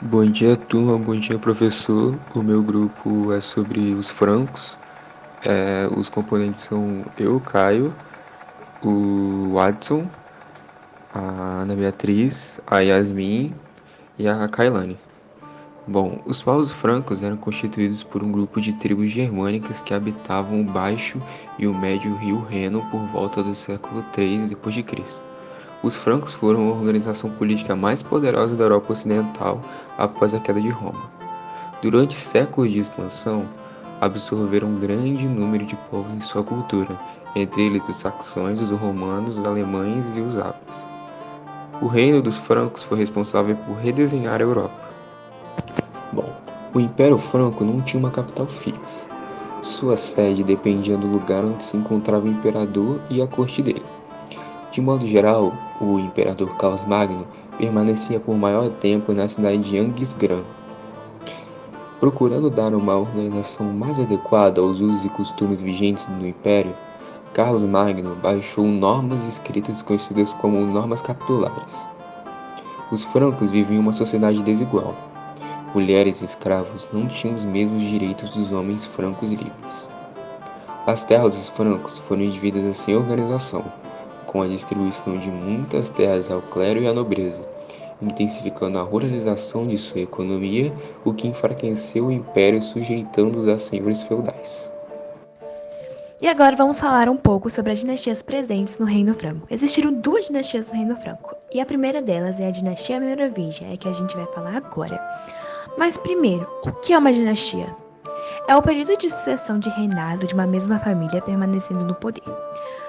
Bom dia, turma. Bom dia, professor. O meu grupo é sobre os francos. Os componentes são eu, Caio, o Watson, a Ana Beatriz, a Yasmin e a Kailane. Bom, os povos francos eram constituídos por um grupo de tribos germânicas que habitavam o baixo e o médio rio Reno por volta do século III d.C. Os francos foram a organização política mais poderosa da Europa Ocidental após a queda de Roma. Durante séculos de expansão, absorveram um grande número de povos em sua cultura, entre eles os saxões, os romanos, os alemães e os árabes. O reino dos francos foi responsável por redesenhar a Europa. Bom, o Império Franco não tinha uma capital fixa. Sua sede dependia do lugar onde se encontrava o imperador e a corte dele. De modo geral, o imperador Carlos Magno permanecia por maior tempo na cidade de Anghiz-Gran. Procurando dar uma organização mais adequada aos usos e costumes vigentes no Império, Carlos Magno baixou normas escritas conhecidas como normas capitulares. Os francos viviam em uma sociedade desigual. Mulheres e escravos não tinham os mesmos direitos dos homens francos livres. As terras dos francos foram divididas sem organização, com a distribuição de muitas terras ao clero e à nobreza, intensificando a ruralização de sua economia, o que enfraqueceu o império sujeitando-os a senhores feudais. E agora vamos falar um pouco sobre as dinastias presentes no Reino Franco. Existiram duas dinastias no Reino Franco, e a primeira delas é a dinastia Merovingia, que a gente vai falar agora. Mas primeiro, o que é uma dinastia? É o período de sucessão de reinado de uma mesma família permanecendo no poder.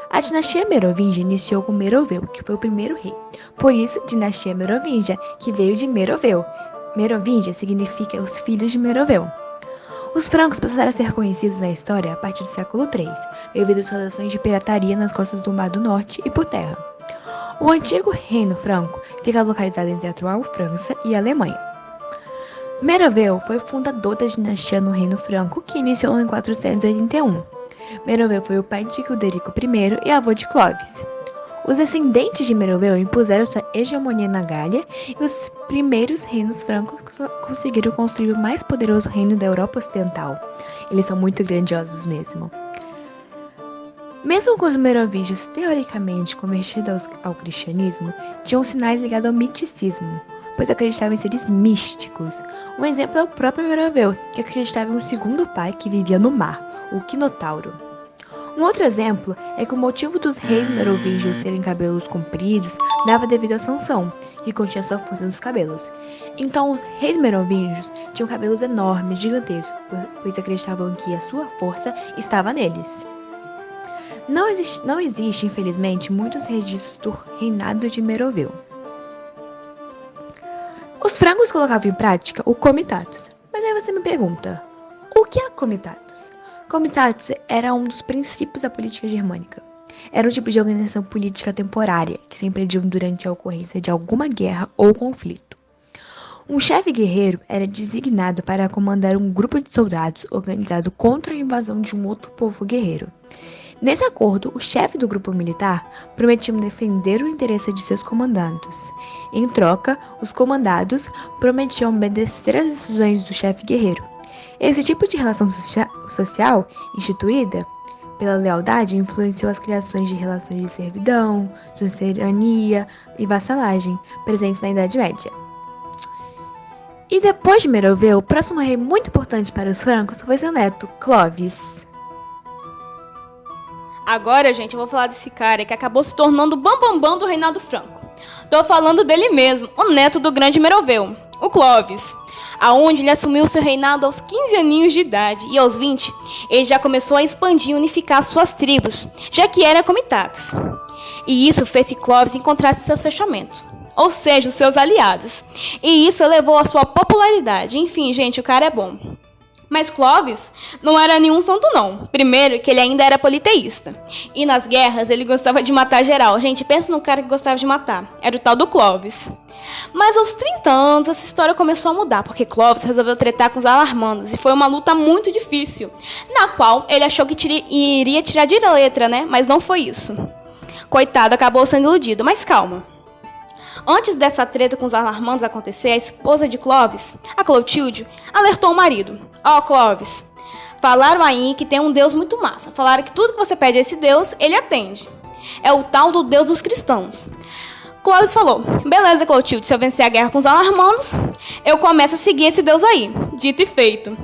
A dinastia Merovingia iniciou com Meroveu, que foi o primeiro rei. Por isso, dinastia Merovingia, que veio de Meroveu. Merovingia significa os filhos de Meroveu. Os francos passaram a ser conhecidos na história a partir do século III, devido às suas ações de pirataria nas costas do Mar do Norte e por terra. O antigo Reino Franco fica localizado entre a atual França e a Alemanha. Meroveu foi o fundador da dinastia no Reino Franco, que iniciou em 481. Meroveu foi o pai de Gilderico I e avô de Clovis. Os descendentes de Meroveu impuseram sua hegemonia na Gália e os primeiros reinos francos conseguiram construir o mais poderoso reino da Europa Ocidental. Eles são muito grandiosos mesmo. Mesmo com os merovingios teoricamente convertidos ao cristianismo, tinham sinais ligados ao misticismo, pois acreditavam em seres místicos. Um exemplo é o próprio Meroveu, que acreditava em um segundo pai que vivia no mar, o Quinotauro. Um outro exemplo é que o motivo dos reis merovingios terem cabelos compridos dava devido à Sansão, que continha sua força nos cabelos. Então, os reis merovingios tinham cabelos enormes, gigantescos, pois acreditavam que a sua força estava neles. Não existe, infelizmente, muitos registros do reinado de Meroveu. Os francos colocavam em prática o comitatus. Mas aí você me pergunta, o que é comitatus? Comitatus era um dos princípios da política germânica. Era um tipo de organização política temporária que se empreendiam durante a ocorrência de alguma guerra ou conflito. Um chefe guerreiro era designado para comandar um grupo de soldados organizado contra a invasão de um outro povo guerreiro. Nesse acordo, o chefe do grupo militar prometia defender o interesse de seus comandantes. Em troca, os comandados prometiam obedecer às decisões do chefe guerreiro. Esse tipo de relação social, instituída pela lealdade, influenciou as criações de relações de servidão, suzerania e vassalagem presentes na Idade Média. E depois de Meroveu, o próximo rei muito importante para os francos foi seu neto, Clovis. Agora, gente, eu vou falar desse cara que acabou se tornando o bambambam do reinado franco. Tô falando dele mesmo, o neto do grande Meroveu, o Clovis, aonde ele assumiu seu reinado aos 15 aninhos de idade e aos 20 ele já começou a expandir e unificar suas tribos, já que era comitatus. E isso fez que Clovis encontrasse seus fechamentos, ou seja, os seus aliados. E isso elevou a sua popularidade. Enfim, gente, o cara é bom. Mas Clovis não era nenhum santo, não. Primeiro, que ele ainda era politeísta. E nas guerras, ele gostava de matar geral. Gente, pensa num cara que gostava de matar. Era o tal do Clovis. Mas aos 30 anos, essa história começou a mudar, porque Clovis resolveu tretar com os alarmandos. E foi uma luta muito difícil, na qual ele achou que iria tirar de letra, né? Mas não foi isso. Coitado, acabou sendo iludido. Mas calma. Antes dessa treta com os alarmandos acontecer, a esposa de Clovis, a Clotilde, alertou o marido. Ó, Clovis, falaram aí que tem um Deus muito massa. Falaram que tudo que você pede a esse Deus, ele atende. É o tal do Deus dos cristãos. Clovis falou, beleza, Clotilde, se eu vencer a guerra com os alarmandos, eu começo a seguir esse Deus aí. Dito e feito.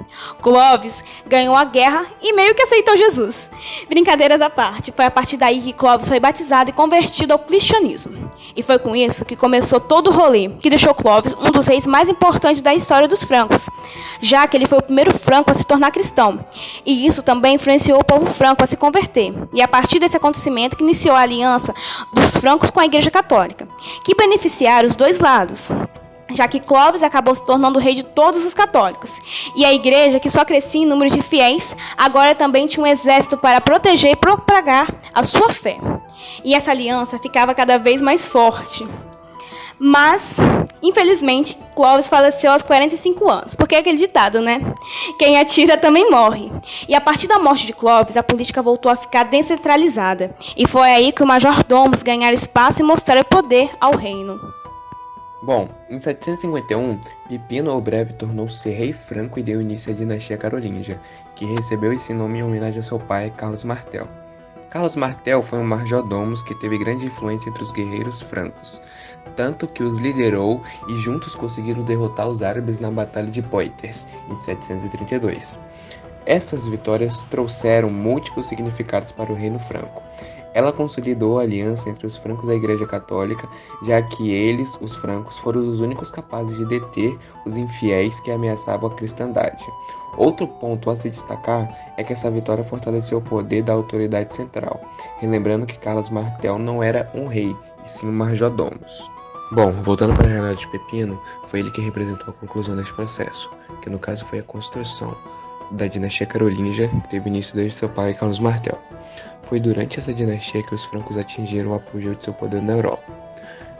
Clovis ganhou a guerra e meio que aceitou Jesus. Brincadeiras à parte, foi a partir daí que Clovis foi batizado e convertido ao cristianismo. E foi com isso que começou todo o rolê, que deixou Clovis um dos reis mais importantes da história dos francos, já que ele foi o primeiro franco a se tornar cristão. E isso também influenciou o povo franco a se converter. E a partir desse acontecimento que iniciou a aliança dos francos com a Igreja Católica, que beneficiaram os dois lados, já que Clovis acabou se tornando o rei de todos os católicos. E a igreja, que só crescia em número de fiéis, agora também tinha um exército para proteger e propagar a sua fé. E essa aliança ficava cada vez mais forte. Mas, infelizmente, Clovis faleceu aos 45 anos, porque é aquele ditado, né? Quem atira também morre. E a partir da morte de Clovis, a política voltou a ficar descentralizada. E foi aí que os majordomos ganharam espaço e mostraram poder ao reino. Bom, em 751, Pipino o Breve tornou-se rei franco e deu início à dinastia carolíngia, que recebeu esse nome em homenagem ao seu pai, Carlos Martel. Carlos Martel foi um majordomo que teve grande influência entre os guerreiros francos, tanto que os liderou e juntos conseguiram derrotar os árabes na Batalha de Poitiers, em 732. Essas vitórias trouxeram múltiplos significados para o reino franco. Ela consolidou a aliança entre os francos e a Igreja Católica, já que eles, os francos, foram os únicos capazes de deter os infiéis que ameaçavam a cristandade. Outro ponto a se destacar é que essa vitória fortaleceu o poder da autoridade central, relembrando que Carlos Martel não era um rei, e sim um majordomos. Bom, voltando para o reinado de Pipino, foi ele que representou a conclusão deste processo, que no caso foi a construção da dinastia carolíngia, que teve início desde seu pai, Carlos Martel. Foi durante essa dinastia que os francos atingiram o apogeu de seu poder na Europa.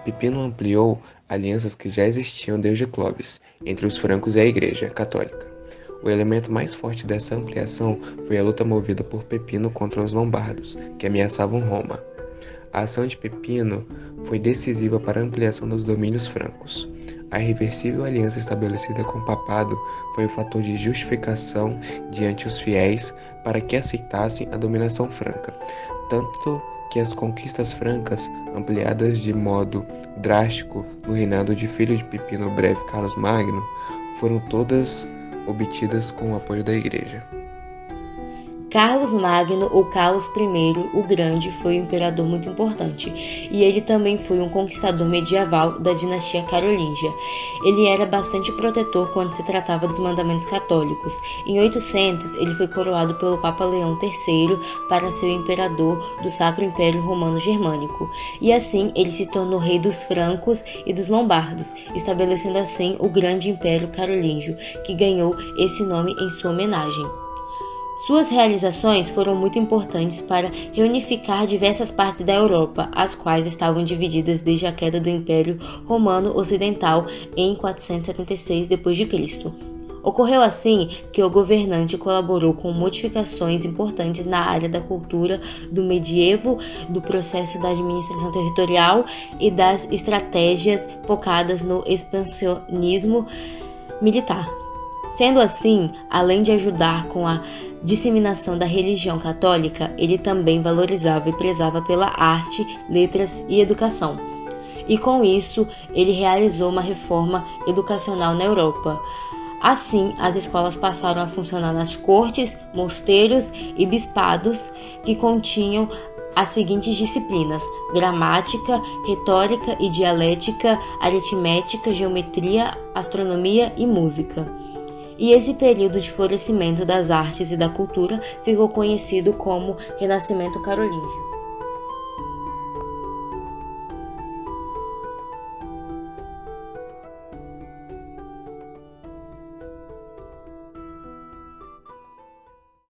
Pipino ampliou alianças que já existiam desde Clovis, entre os francos e a Igreja Católica. O elemento mais forte dessa ampliação foi a luta movida por Pipino contra os lombardos, que ameaçavam Roma. A ação de Pipino foi decisiva para a ampliação dos domínios francos. A irreversível aliança estabelecida com o papado foi o fator de justificação diante os fiéis para que aceitassem a dominação franca, tanto que as conquistas francas, ampliadas de modo drástico no reinado de filho de Pipino o Breve, Carlos Magno, foram todas obtidas com o apoio da Igreja. Carlos Magno, ou Carlos I o Grande, foi um imperador muito importante, e ele também foi um conquistador medieval da dinastia carolíngia. Ele era bastante protetor quando se tratava dos mandamentos católicos. Em 800, ele foi coroado pelo Papa Leão III para ser o imperador do Sacro Império Romano Germânico, e assim ele se tornou rei dos francos e dos lombardos, estabelecendo assim o Grande Império Carolíngio, que ganhou esse nome em sua homenagem. Suas realizações foram muito importantes para reunificar diversas partes da Europa, as quais estavam divididas desde a queda do Império Romano Ocidental em 476 d.C. Ocorreu assim que o governante colaborou com modificações importantes na área da cultura, do medievo, do processo da administração territorial e das estratégias focadas no expansionismo militar. Sendo assim, além de ajudar com a disseminação da religião católica, ele também valorizava e prezava pela arte, letras e educação. E com isso, ele realizou uma reforma educacional na Europa. Assim, as escolas passaram a funcionar nas cortes, mosteiros e bispados, que continham as seguintes disciplinas: gramática, retórica e dialética, aritmética, geometria, astronomia e música. E esse período de florescimento das artes e da cultura ficou conhecido como Renascimento Carolíngio.